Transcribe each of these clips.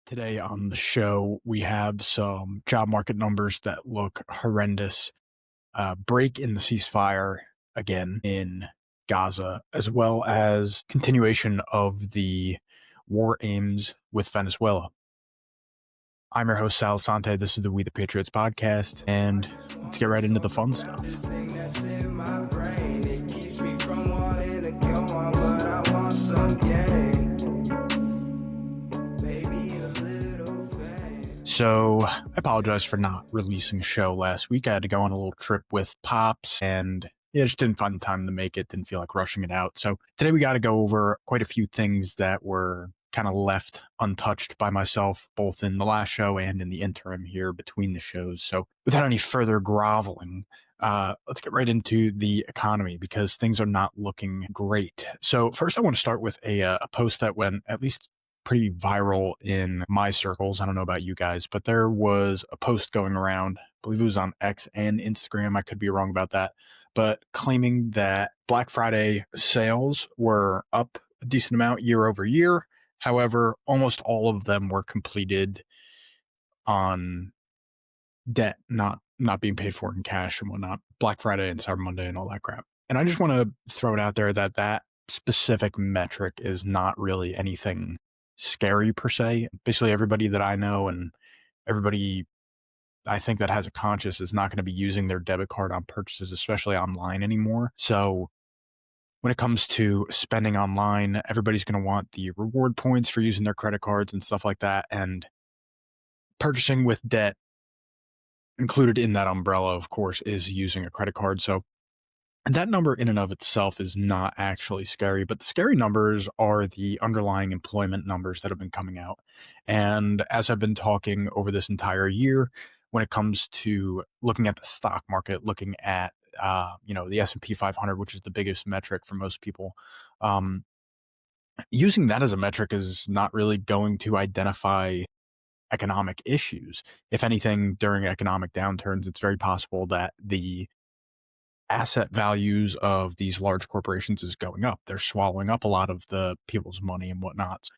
Today on the show, we have some job market numbers that look horrendous. Break in the ceasefire again in Gaza, as well as continuation of the war aims with Venezuela. I'm your host, Sal Assante. This is the We the Patriots podcast, and let's get right into the fun stuff. So I apologize for not releasing a show last week. I had to go on a little trip with Pops and just didn't find the time to make it. Didn't feel like rushing it out. So today we got to go over quite a few things that were kind of left untouched by myself, both in the last show and in the interim here between the shows. So without any further groveling, let's get right into the economy because things are not looking great. So first I want to start with a post that went at least pretty viral in my circles. I don't know about you guys, but there was a post going around, I believe it was on X and Instagram. I could be wrong about that, but claiming that Black Friday sales were up a decent amount year over year. However, almost all of them were completed on debt, not being paid for in cash and whatnot. Black Friday and Cyber Monday and all that crap. And I just want to throw it out there that that specific metric is not really anything scary per se. Basically, everybody that I know and everybody I think that has a conscience is not going to be using their debit card on purchases, especially online anymore. So when it comes to spending online, everybody's going to want the reward points for using their credit cards and stuff like that. And purchasing with debt included in that umbrella, of course, is using a credit card. So and that number in and of itself is not actually scary, but the scary numbers are the underlying employment numbers that have been coming out. And as I've been talking over this entire year, when it comes to looking at the stock market, looking at the S&P 500, which is the biggest metric for most people, using that as a metric is not really going to identify economic issues. If anything, during economic downturns, it's very possible that the asset values of these large corporations is going up. They're swallowing up a lot of the people's money and whatnot.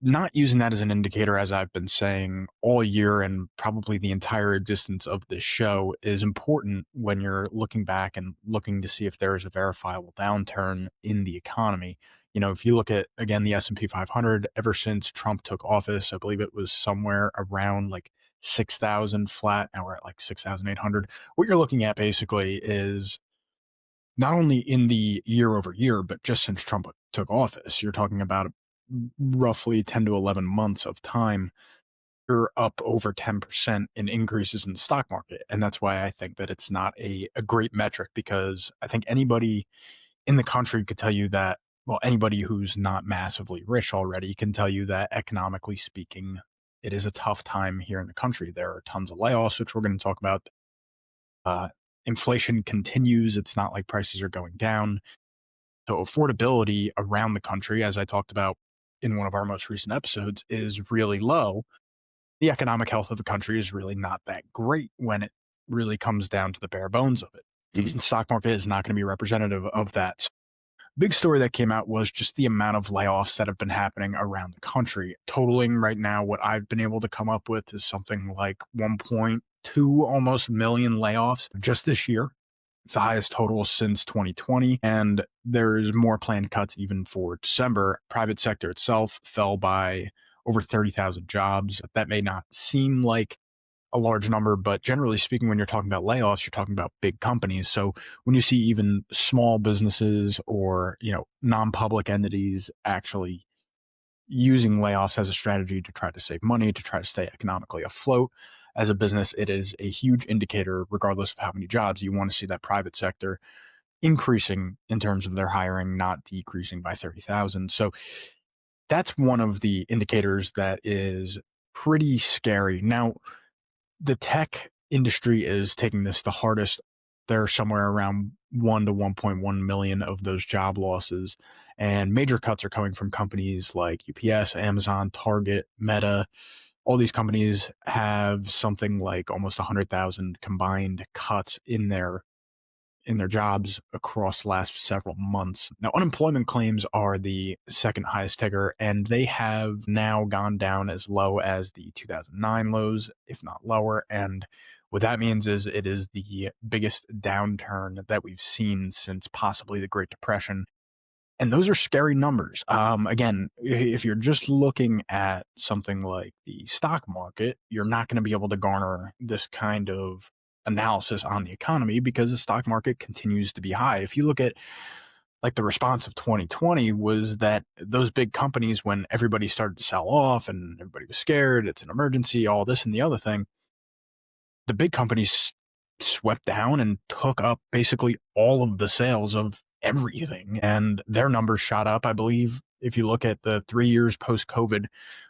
Not using that as an indicator, as I've been saying all year and probably the entire existence of this show, is important when you're looking back and looking to see if there is a verifiable downturn in the economy. You know, if you look at, again, the S&P 500, ever since Trump took office, I believe it was somewhere around like 6,000 flat. Now we're at like 6,800. What you're looking at basically is not only in the year over year, but just since Trump took office, you're talking about roughly 10 to 11 months of time. You're up over 10% in increases in the stock market. And that's why I think that it's not a great metric, because I think anybody in the country could tell you that, well, anybody who's not massively rich already can tell you that economically speaking, it is a tough time here in the country. There are tons of layoffs, which we're going to talk about. Inflation continues. It's not like prices are going down. So affordability around the country, as I talked about in one of our most recent episodes, is really low. The economic health of the country is really not that great when it really comes down to the bare bones of it. The stock market is not going to be representative of that. Big story that came out was just the amount of layoffs that have been happening around the country. Totaling right now, what I've been able to come up with is something like 1.2 almost million layoffs just this year. It's the highest total since 2020, and there's more planned cuts even for December. Private sector itself fell by over 30,000 jobs. That may not seem like a large number, but generally speaking, when you're talking about layoffs, you're talking about big companies. So when you see even small businesses or, non-public entities actually using layoffs as a strategy to try to save money, to try to stay economically afloat as a business, it is a huge indicator, regardless of how many jobs. You want to see that private sector increasing in terms of their hiring, not decreasing by 30,000. So that's one of the indicators that is pretty scary. Now, the tech industry is taking this the hardest. They're somewhere around 1 to 1.1 million of those job losses. And major cuts are coming from companies like UPS, Amazon, Target, Meta. All these companies have something like almost 100,000 combined cuts in their in their jobs across the last several months. Now, unemployment claims are the second highest ticker, and they have now gone down as low as the 2009 lows, if not lower. And what that means is it is the biggest downturn that we've seen since possibly the Great Depression. And those are scary numbers. Again, if you're just looking at something like the stock market, you're not going to be able to garner this kind of analysis on the economy because the stock market continues to be high. If you look at like the response of 2020 was that those big companies, when everybody started to sell off and everybody was scared, it's an emergency, all this and the other thing, the big companies swept down and took up basically all of the sales of everything, and their numbers shot up. I believe if you look at the 3 years post-COVID,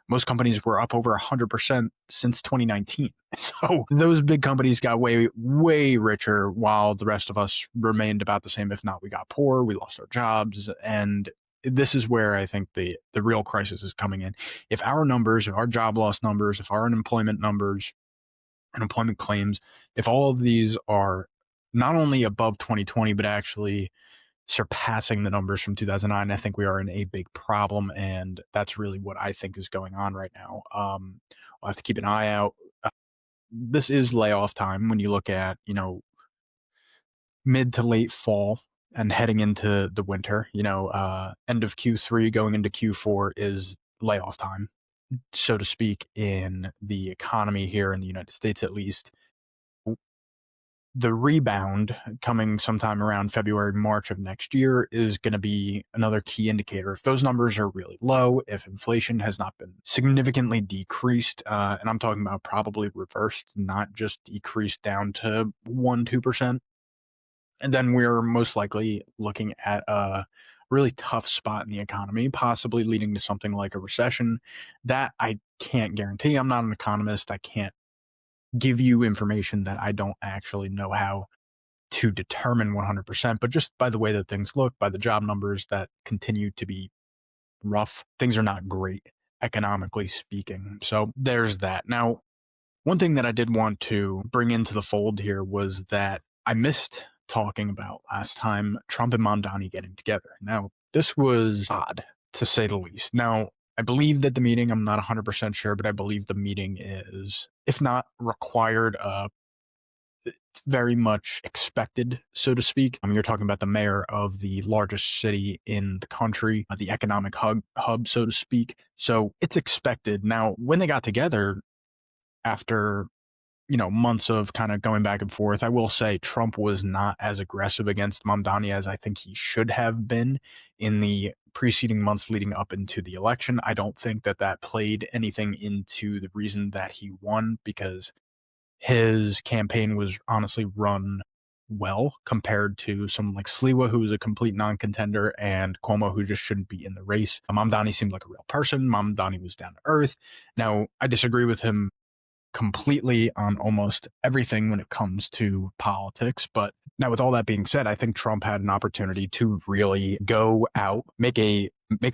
most companies were up over 100% since 2019. So those big companies got way, way richer while the rest of us remained about the same. If not, we got poor, we lost our jobs. And this is where I think the real crisis is coming in. If our numbers, if our job loss numbers, if our unemployment numbers, unemployment claims, if all of these are not only above 2020, but actually surpassing the numbers from 2009, I think we are in a big problem. And that's really what I think is going on right now. We'll have to keep an eye out. This is layoff time when you look at, mid to late fall and heading into the winter, end of Q3 going into Q4 is layoff time, so to speak, in the economy here in the United States, at least. The rebound coming sometime around February, March of next year is going to be another key indicator. If those numbers are really low, if inflation has not been significantly decreased, and I'm talking about probably reversed, not just decreased down to 1-2%, and then we're most likely looking at a really tough spot in the economy, possibly leading to something like a recession. That I can't guarantee. I'm not an economist. I can't give you information that I don't actually know how to determine 100%. But just by the way that things look, by the job numbers that continue to be rough, things are not great economically speaking. So there's that. Now, one thing that I did want to bring into the fold here was that I missed talking about last time Trump and Mamdani getting together. Now, this was odd, to say the least. Now, I believe that the meeting, I'm not 100% sure, but I believe the meeting is, if not required, it's very much expected, so to speak. You're talking about the mayor of the largest city in the country, the economic hub, so to speak. So it's expected. Now, when they got together after months of kind of going back and forth, I will say Trump was not as aggressive against Mamdani as I think he should have been in the preceding months leading up into the election. I don't think that played anything into the reason that he won, because his campaign was honestly run well compared to someone like Sliwa, who was a complete non-contender, and Cuomo, who just shouldn't be in the race. Mamdani seemed like a real person. Mamdani was down to earth. Now, I disagree with him completely on almost everything when it comes to politics. But now, with all that being said, I think Trump had an opportunity to really go out, make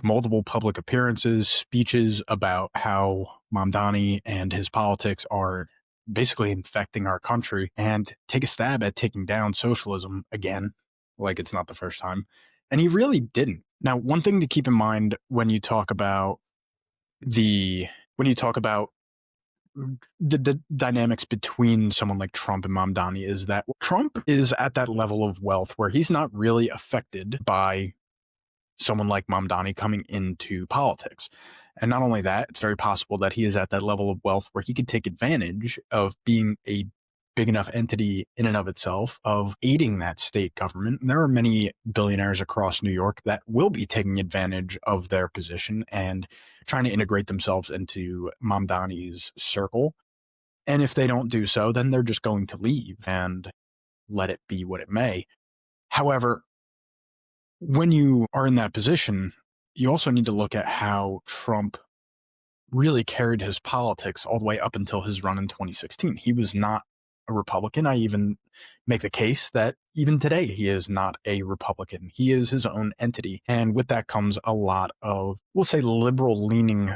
multiple public appearances, speeches about how Mamdani and his politics are basically infecting our country, and take a stab at taking down socialism again, like it's not the first time. And he really didn't. Now, one thing to keep in mind when you talk about the dynamics between someone like Trump and Mamdani is that Trump is at that level of wealth where he's not really affected by someone like Mamdani coming into politics. And not only that, it's very possible that he is at that level of wealth where he could take advantage of being a big enough entity in and of itself, of aiding that state government. And there are many billionaires across New York that will be taking advantage of their position and trying to integrate themselves into Mamdani's circle. And if they don't do so, then they're just going to leave and let it be what it may. However, when you are in that position, you also need to look at how Trump really carried his politics all the way up until his run in 2016. He was not a Republican. I even make the case that even today he is not a Republican. He is his own entity. And with that comes a lot of, we'll say, liberal leaning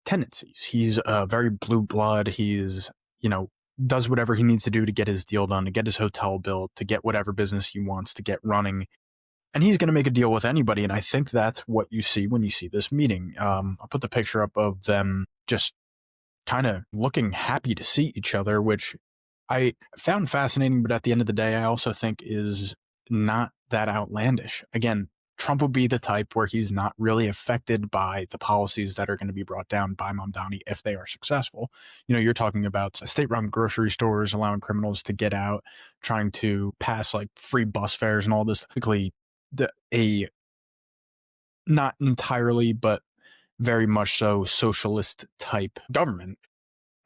tendencies. He's a very blue blood. He's, does whatever he needs to do to get his deal done, to get his hotel built, to get whatever business he wants to get running. And he's going to make a deal with anybody. And I think that's what you see when you see this meeting. I'll put the picture up of them just kind of looking happy to see each other, which I found fascinating. But at the end of the day, I also think is not that outlandish. Again, Trump will be the type where he's not really affected by the policies that are going to be brought down by Mamdani if they are successful. You're talking about state-run grocery stores allowing criminals to get out, trying to pass like free bus fares and all this. Basically, a not entirely, but very much so socialist type government.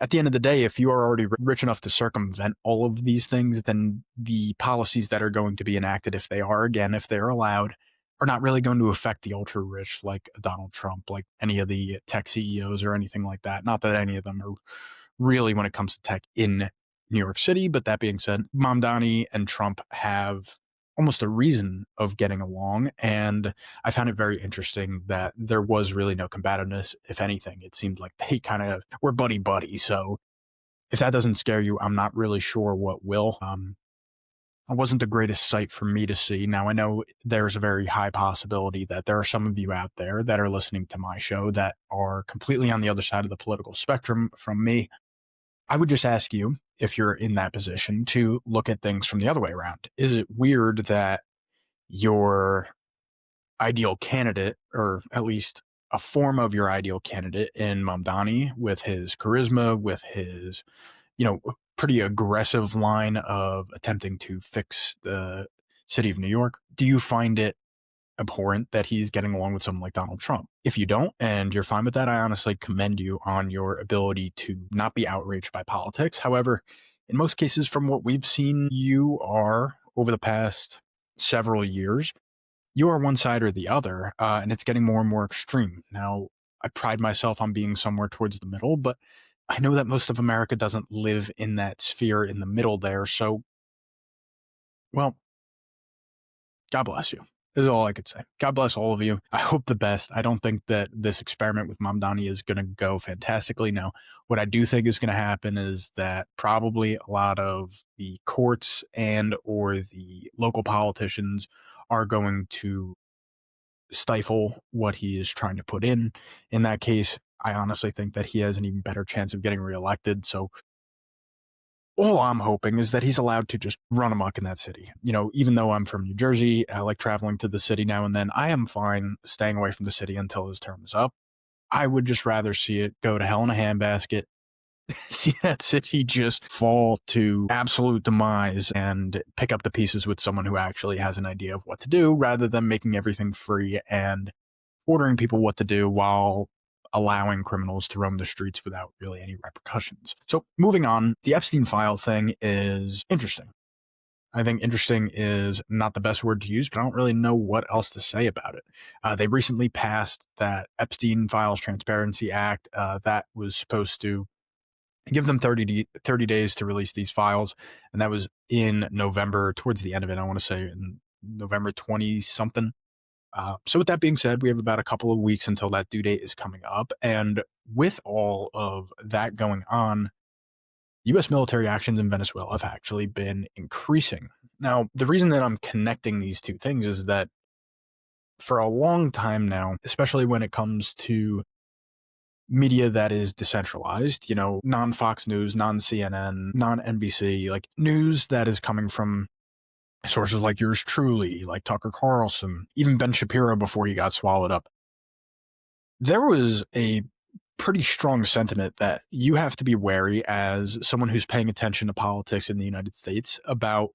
At the end of the day, if you are already rich enough to circumvent all of these things, then the policies that are going to be enacted, if they're allowed, are not really going to affect the ultra rich like Donald Trump, like any of the tech CEOs or anything like that. Not that any of them are really when it comes to tech in New York City. But that being said, Mamdani and Trump have almost a reason of getting along. And I found it very interesting that there was really no combativeness. If anything, it seemed like they kind of were buddy-buddy. So if that doesn't scare you, I'm not really sure what will. It wasn't the greatest sight for me to see. Now, I know there's a very high possibility that there are some of you out there that are listening to my show that are completely on the other side of the political spectrum from me. I would just ask you, if you're in that position, to look at things from the other way around. Is it weird that your ideal candidate, or at least a form of your ideal candidate in Mamdani, with his charisma, with his, pretty aggressive line of attempting to fix the city of New York, do you find it abhorrent that he's getting along with someone like Donald Trump? If you don't, and you're fine with that, I honestly commend you on your ability to not be outraged by politics. However, in most cases, from what we've seen, you are, over the past several years, you are one side or the other, and it's getting more and more extreme. Now, I pride myself on being somewhere towards the middle, but I know that most of America doesn't live in that sphere in the middle there. So, well, God bless you. Is all I could say. God bless all of you. I hope the best. I don't think that this experiment with Mamdani is going to go fantastically. Now, what I do think is going to happen is that probably a lot of the courts and or the local politicians are going to stifle what he is trying to put in. In that case, I honestly think that he has an even better chance of getting reelected. So all I'm hoping is that he's allowed to just run amok in that city. Even though I'm from New Jersey, I like traveling to the city now and then. I am fine staying away from the city until his term is up. I would just rather see it go to hell in a handbasket, see that city just fall to absolute demise and pick up the pieces with someone who actually has an idea of what to do, rather than making everything free and ordering people what to do while allowing criminals to roam the streets without really any repercussions. So moving on, the Epstein file thing is interesting. I think interesting is not the best word to use, but I don't really know what else to say about it. They recently passed that Epstein Files Transparency Act that was supposed to give them 30 days to release these files. And that was in November, towards the end of it, I want to say in November 20-something. So with that being said, we have about a couple of weeks until that due date is coming up. And with all of that going on, U.S. military actions in Venezuela have actually been increasing. Now, the reason that I'm connecting these two things is that for a long time now, especially when it comes to media that is decentralized, non-Fox News, non-CNN, non-NBC, like news that is coming from sources like yours truly, like Tucker Carlson, even Ben Shapiro before he got swallowed up. There was a pretty strong sentiment that you have to be wary as someone who's paying attention to politics in the United States about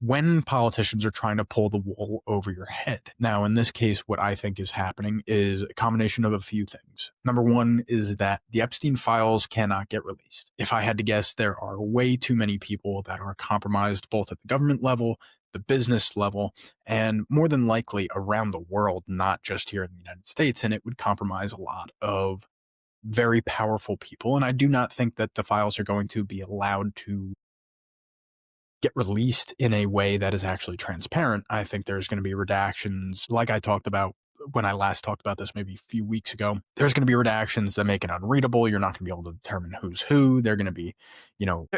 when politicians are trying to pull the wool over your head. Now, in this case, what I think is happening is a combination of a few things. Number one is that the Epstein files cannot get released. If I had to guess, there are way too many people that are compromised, both at the government level, the business level, and more than likely around the world, not just here in the United States. And it would compromise a lot of very powerful people. And I do not think that the files are going to be allowed to get released in a way that is actually transparent. I think there's going to be redactions, like I talked about when I last talked about this maybe a few weeks ago, there's going to be redactions that make it unreadable. You're not going to be able to determine who's who. They're going to be,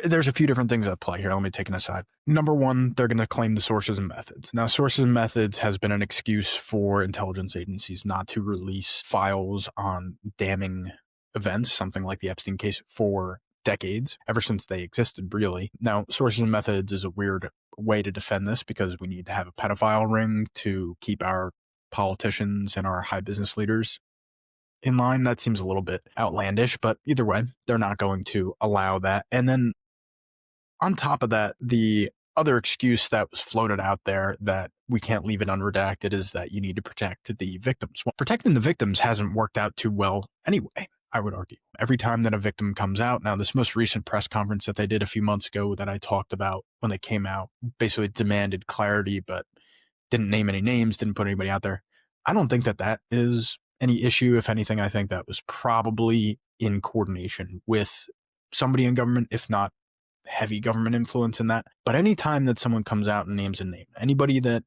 there's a few different things at play here. Let me take an aside. Number one, they're going to claim the sources and methods. Now, sources and methods has been an excuse for intelligence agencies not to release files on damning events, something like the Epstein case, for decades, ever since they existed, really. Now, sources and methods is a weird way to defend this because we need to have a pedophile ring to keep our politicians and our high business leaders in line. That seems a little bit outlandish, but either way, they're not going to allow that. And then on top of that, the other excuse that was floated out there that we can't leave it unredacted is that you need to protect the victims. Well, protecting the victims hasn't worked out too well anyway, I would argue. Every time that a victim comes out, now this most recent press conference that they did a few months ago that I talked about when they came out, basically demanded clarity, but didn't name any names, didn't put anybody out there. I don't think that that is any issue. If anything, I think that was probably in coordination with somebody in government, if not heavy government influence in that. But anytime that someone comes out and names a name, anybody that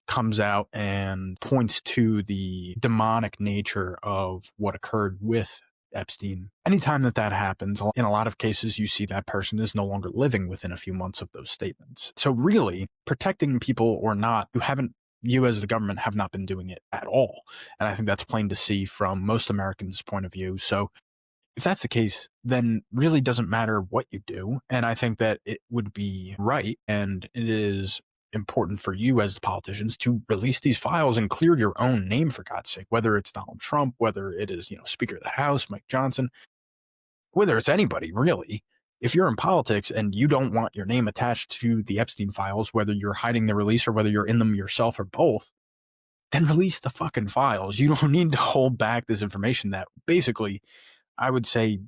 comes out and points to the demonic nature of what occurred with Epstein, anytime that that happens, in a lot of cases, you see that person is no longer living within a few months of those statements. So really, protecting people or not, you as the government have not been doing it at all. And I think that's plain to see from most Americans' point of view. So if that's the case, then really doesn't matter what you do. And I think that it would be right, and it is important for you as the politicians to release these files and clear your own name, for God's sake, whether it's Donald Trump, whether it is, Speaker of the House, Mike Johnson, whether it's anybody, really. If you're in politics and you don't want your name attached to the Epstein files, whether you're hiding the release or whether you're in them yourself or both, then release the fucking files. You don't need to hold back this information that basically, I would say,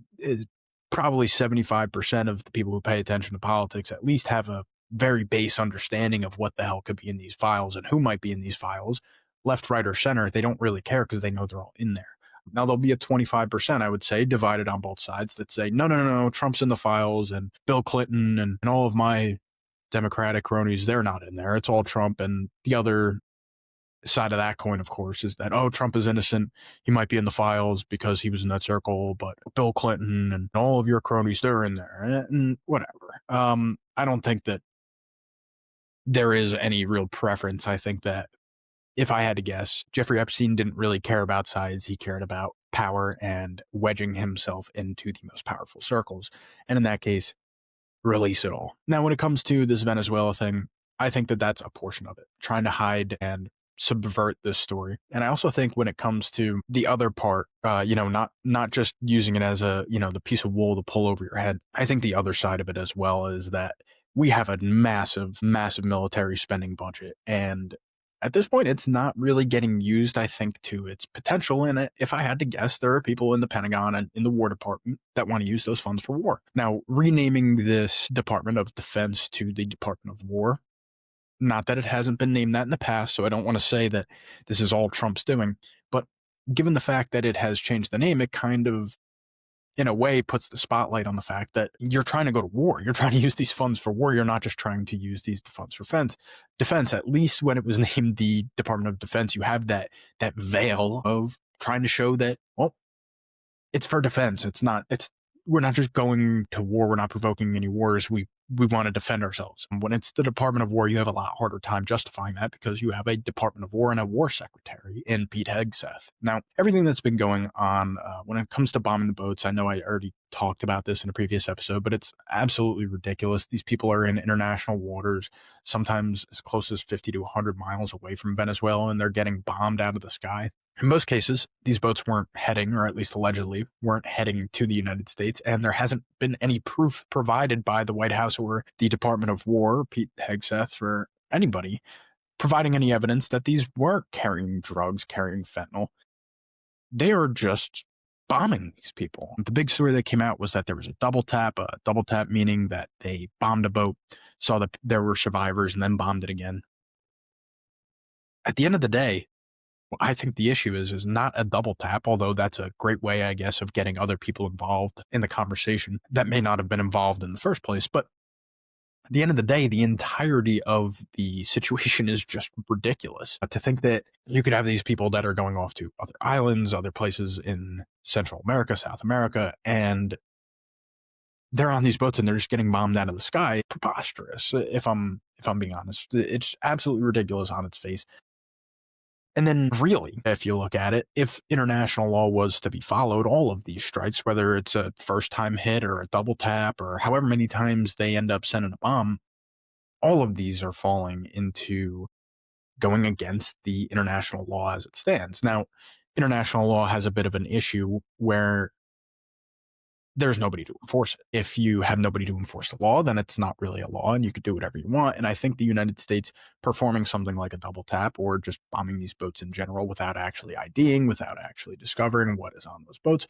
probably 75% of the people who pay attention to politics at least have a very base understanding of what the hell could be in these files and who might be in these files. Left, right, or center, they don't really care because they know they're all in there. Now, there'll be a 25%, I would say, divided on both sides that say, no, Trump's in the files and Bill Clinton and all of my Democratic cronies, they're not in there. It's all Trump. And the other side of that coin, of course, is that, Trump is innocent. He might be in the files because he was in that circle, but Bill Clinton and all of your cronies, they're in there and whatever. I don't think that there is any real preference. I think that if I had to guess, Jeffrey Epstein didn't really care about sides. He cared about power and wedging himself into the most powerful circles. And in that case, release it all. Now, when it comes to this Venezuela thing, I think that that's a portion of it, trying to hide and subvert this story. And I also think when it comes to the other part, not just using it as the piece of wool to pull over your head. I think the other side of it as well is that we have a massive, massive military spending budget. And at this point, it's not really getting used, I think, to its potential. And if I had to guess, there are people in the Pentagon and in the War Department that want to use those funds for war. Now, renaming this Department of Defense to the Department of War, not that it hasn't been named that in the past, so I don't want to say that this is all Trump's doing, but given the fact that it has changed the name, it kind of, in a way, puts the spotlight on the fact that you're trying to go to war. You're trying to use these funds for war. You're not just trying to use these funds for defense. At least when it was named the Department of Defense, you have that veil of trying to show that, it's for defense. We're not just going to war. We're not provoking any wars. We want to defend ourselves. And when it's the Department of War, you have a lot harder time justifying that because you have a Department of War and a war secretary in Pete Hegseth. Now, everything that's been going on when it comes to bombing the boats, I know I already talked about this in a previous episode, but it's absolutely ridiculous. These people are in international waters, sometimes as close as 50 to 100 miles away from Venezuela, and they're getting bombed out of the sky. In most cases, these boats weren't heading, or at least allegedly, weren't heading to the United States, and there hasn't been any proof provided by the White House or the Department of War, Pete Hegseth, or anybody, providing any evidence that these weren't carrying drugs, carrying fentanyl. They are just bombing these people. The big story that came out was that there was a double tap meaning that they bombed a boat, saw that there were survivors, and then bombed it again. At the end of the day, I think the issue is not a double tap, although that's a great way, I guess, of getting other people involved in the conversation that may not have been involved in the first place. But At the end of the day, the entirety of the situation is just ridiculous. To think that you could have these people that are going off to other islands, other places in Central America, South America, and they're on these boats and they're just getting bombed out of the sky. Preposterous, if I'm being honest. It's absolutely ridiculous on its face. And then really, if you look at it, if international law was to be followed, all of these strikes, whether it's a first time hit or a double tap or however many times they end up sending a bomb, all of these are falling into going against the international law as it stands. Now, international law has a bit of an issue where there's nobody to enforce it. If you have nobody to enforce the law, then it's not really a law and you could do whatever you want. And I think the United States performing something like a double tap or just bombing these boats in general without actually IDing, without actually discovering what is on those boats,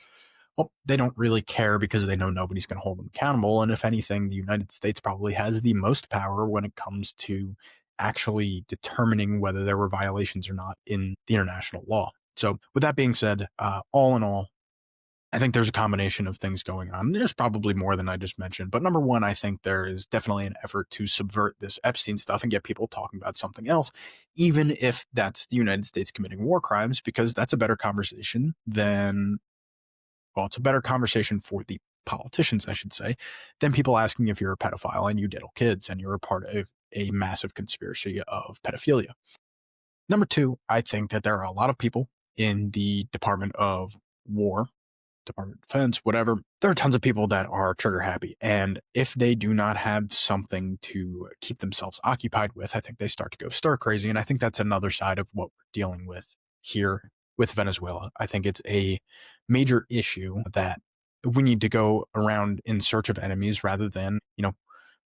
well, they don't really care because they know nobody's going to hold them accountable. And if anything, the United States probably has the most power when it comes to actually determining whether there were violations or not in the international law. So with that being said, all in all, I think there's a combination of things going on. There's probably more than I just mentioned. But number one, I think there is definitely an effort to subvert this Epstein stuff and get people talking about something else, even if that's the United States committing war crimes, because that's a better conversation than, well, it's a better conversation for the politicians, I should say, than people asking if you're a pedophile and you diddle kids and you're a part of a massive conspiracy of pedophilia. Number two, I think that there are a lot of people in the Department of War, Department of Defense, whatever. There are tons of people that are trigger happy. And if they do not have something to keep themselves occupied with, I think they start to go stir crazy. And I think that's another side of what we're dealing with here with Venezuela. I think it's a major issue that we need to go around in search of enemies rather than,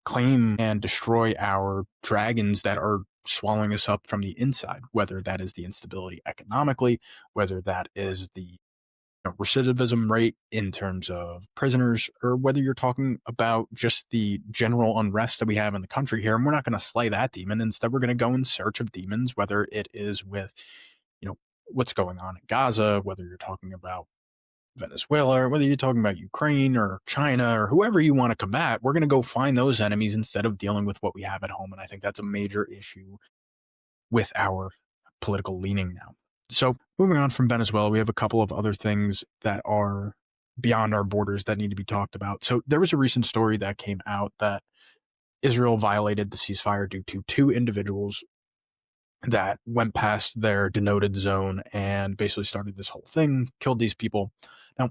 claim and destroy our dragons that are swallowing us up from the inside, whether that is the instability economically, whether that is the recidivism rate in terms of prisoners, or whether you're talking about just the general unrest that we have in the country here. And we're not going to slay that demon. Instead, we're going to go in search of demons, whether it is with, what's going on in Gaza, whether you're talking about Venezuela, or whether you're talking about Ukraine or China or whoever you want to combat. We're going to go find those enemies instead of dealing with what we have at home. And I think that's a major issue with our political leaning now. So moving on from Venezuela, we have a couple of other things that are beyond our borders that need to be talked about. So there was a recent story that came out that Israel violated the ceasefire due to two individuals that went past their denoted zone and basically started this whole thing, killed these people. Now,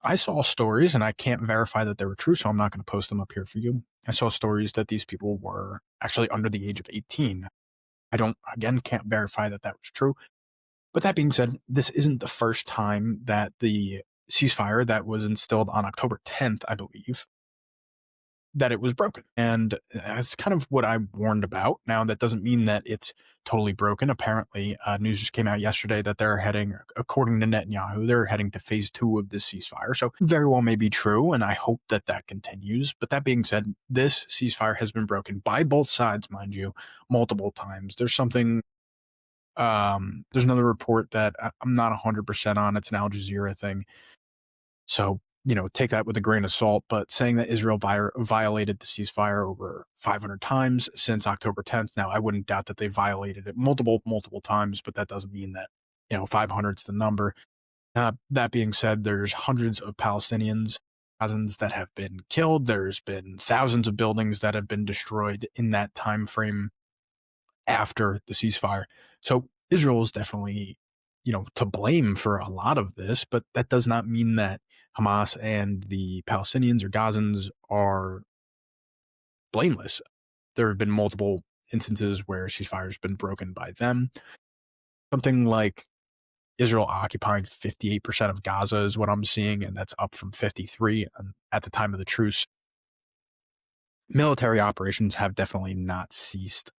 I saw stories, and I can't verify that they were true, so I'm not going to post them up here for you. I saw stories that these people were actually under the age of 18. Can't verify that that was true. But that being said, this isn't the first time that the ceasefire that was instilled on October 10th, I believe, that it was broken. And that's kind of what I warned about. Now, that doesn't mean that it's totally broken. Apparently, news just came out yesterday that they're heading, according to Netanyahu, they're heading to phase 2 of this ceasefire. So very well may be true, and I hope that that continues. But that being said, this ceasefire has been broken by both sides, mind you, multiple times. There's another report that I'm not 100% on. It's an Al Jazeera thing. So, take that with a grain of salt, but saying that Israel violated the ceasefire over 500 times since October 10th. Now, I wouldn't doubt that they violated it multiple times, but that doesn't mean that, 500 is the number. That being said, there's hundreds of Palestinians, thousands that have been killed. There's been thousands of buildings that have been destroyed in that time frame after the ceasefire. So Israel is definitely, to blame for a lot of this, but that does not mean that Hamas and the Palestinians or Gazans are blameless. There have been multiple instances where ceasefire has been broken by them. Something like Israel occupying 58% of Gaza is what I'm seeing, and that's up from 53 at the time of the truce. Military operations have definitely not ceased.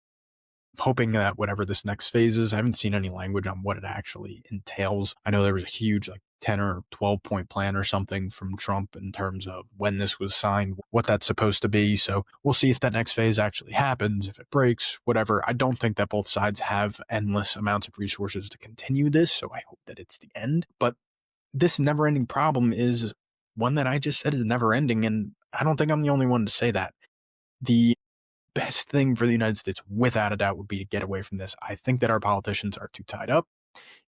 Hoping that whatever this next phase is, I haven't seen any language on what it actually entails. I know there was a huge 10 or 12 point plan or something from Trump in terms of when this was signed, what that's supposed to be. So we'll see if that next phase actually happens, if it breaks, whatever. I don't think that both sides have endless amounts of resources to continue this, so I hope that it's the end. But this never-ending problem is one that I just said is never ending, and I don't think I'm the only one to say that. The best thing for the United States, without a doubt, would be to get away from this. I think that our politicians are too tied up.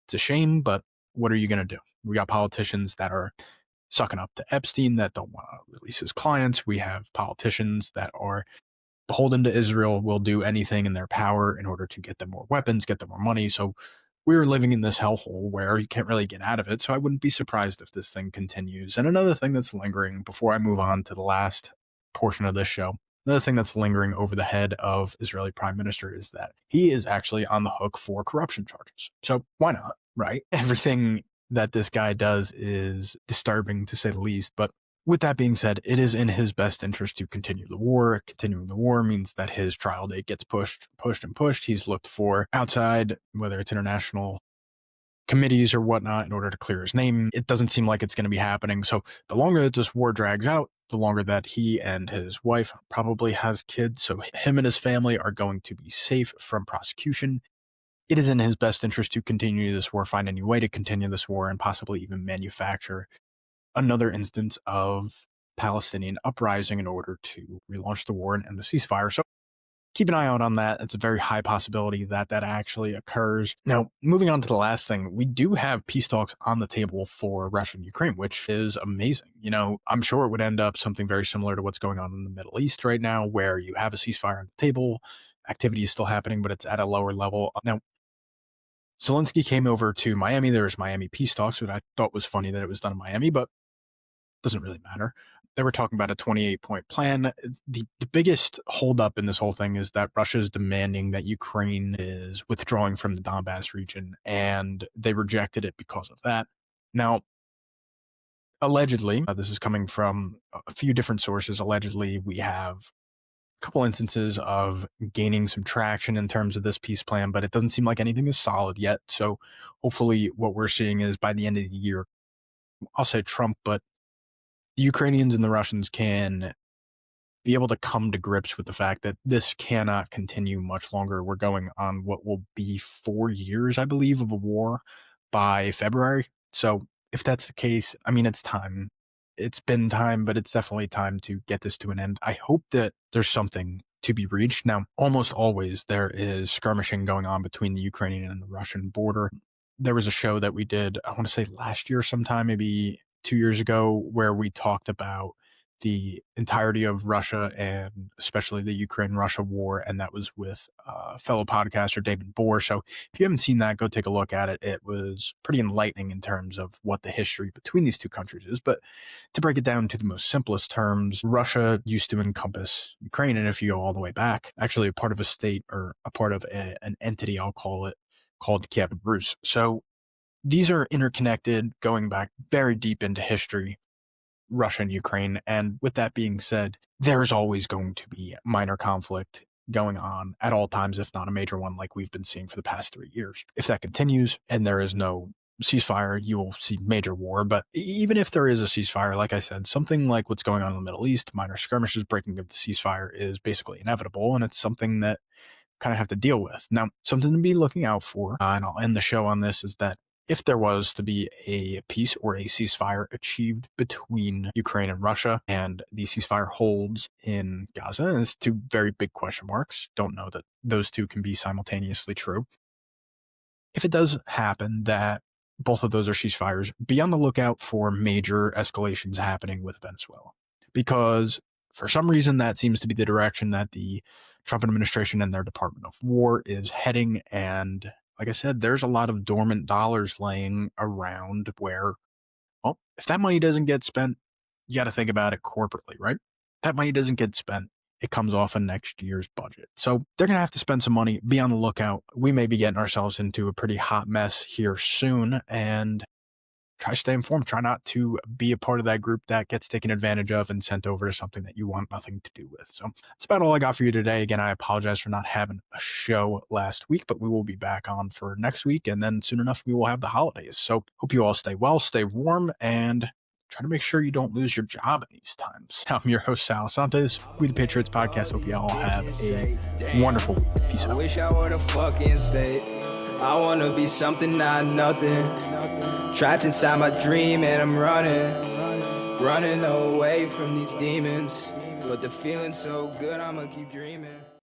It's a shame, but what are you going to do? We got politicians that are sucking up to Epstein that don't want to release his clients. We have politicians that are beholden to Israel, will do anything in their power in order to get them more weapons, get them more money. So we're living in this hellhole where you can't really get out of it. So I wouldn't be surprised if this thing continues. And another thing that's lingering before I move on to the last portion of this show, another thing that's lingering over the head of Israeli Prime Minister is that he is actually on the hook for corruption charges. So why not, right? Everything that this guy does is disturbing, to say the least. But with that being said, it is in his best interest to continue the war. Continuing the war means that his trial date gets pushed. He's looked for outside, whether it's international committees or whatnot, in order to clear his name. It doesn't seem like it's going to be happening. So the longer that this war drags out, the longer that he and his wife, probably has kids, so him and his family are going to be safe from prosecution. It is in his best interest to continue this war, find a new way to continue this war, and possibly even manufacture another instance of Palestinian uprising in order to relaunch the war and end the ceasefire. So keep an eye out on that. It's a very high possibility that that actually occurs. Now, moving on to the last thing, we do have peace talks on the table for Russia and Ukraine, which is amazing. You know, I'm sure it would end up something very similar to what's going on in the Middle East right now, where you have a ceasefire on the table, activity is still happening, but it's at a lower level. Now, Zelensky came over to Miami. There was Miami peace talks, which I thought was funny that it was done in Miami, but doesn't really matter. They were talking about a 28-point plan. The biggest holdup in this whole thing is that Russia is demanding that Ukraine is withdrawing from the Donbass region, and they rejected it because of that. Now, allegedly, this is coming from a few different sources. Allegedly, we have a couple instances of gaining some traction in terms of this peace plan, but it doesn't seem like anything is solid yet. So hopefully what we're seeing is by the end of the year, I'll say Trump, but the Ukrainians and the Russians can be able to come to grips with the fact that this cannot continue much longer. We're going on what will be 4 years, I believe, of a war by February. So if that's the case, I mean, it's time. It's been time, but it's definitely time to get this to an end. I hope that there's something to be reached. Now, almost always there is skirmishing going on between the Ukrainian and the Russian border. There was a show that we did, I want to say last year sometime, maybe 2 years ago, where we talked about the entirety of Russia and especially the Ukraine-Russia war, and that was with fellow podcaster David Bohr. So if you haven't seen that, go take a look at it. It was pretty enlightening in terms of what the history between these two countries is. But to break it down to the most simplest terms, Russia used to encompass Ukraine, and if you go all the way back, actually a part of a state, or a part of an entity, I'll call it, called Kiev and Rus. So these are interconnected, going back very deep into history, Russia and Ukraine. And with that being said, there's always going to be minor conflict going on at all times, if not a major one, like we've been seeing for the past 3 years. If that continues and there is no ceasefire, you will see major war. But even if there is a ceasefire, like I said, something like what's going on in the Middle East, minor skirmishes, breaking of the ceasefire, is basically inevitable. And it's something that kind of have to deal with. Now, something to be looking out for, and I'll end the show on this, is that if there was to be a peace or a ceasefire achieved between Ukraine and Russia, and the ceasefire holds in Gaza, and it's two very big question marks, don't know that those two can be simultaneously true. If it does happen that both of those are ceasefires, be on the lookout for major escalations happening with Venezuela. Because for some reason, that seems to be the direction that the Trump administration and their Department of War is heading. And like I said, there's a lot of dormant dollars laying around where, well, if that money doesn't get spent, you got to think about it corporately, right? If that money doesn't get spent, it comes off of next year's budget. So they're going to have to spend some money. Be on the lookout. We may be getting ourselves into a pretty hot mess here soon, and try to stay informed. Try not to be a part of that group that gets taken advantage of and sent over to something that you want nothing to do with. So that's about all I got for you today. Again, I apologize for not having a show last week, but we will be back on for next week. And then soon enough, we will have the holidays. So hope you all stay well, stay warm, and try to make sure you don't lose your job in these times. I'm your host, Sal Assante. This is We the Patriots podcast. Hope you all have a wonderful week. Peace out. I wish I were the fucking state. I wanna be something, not nothing. Trapped inside my dream and I'm running away from these demons. But the feeling's so good, I'ma keep dreaming.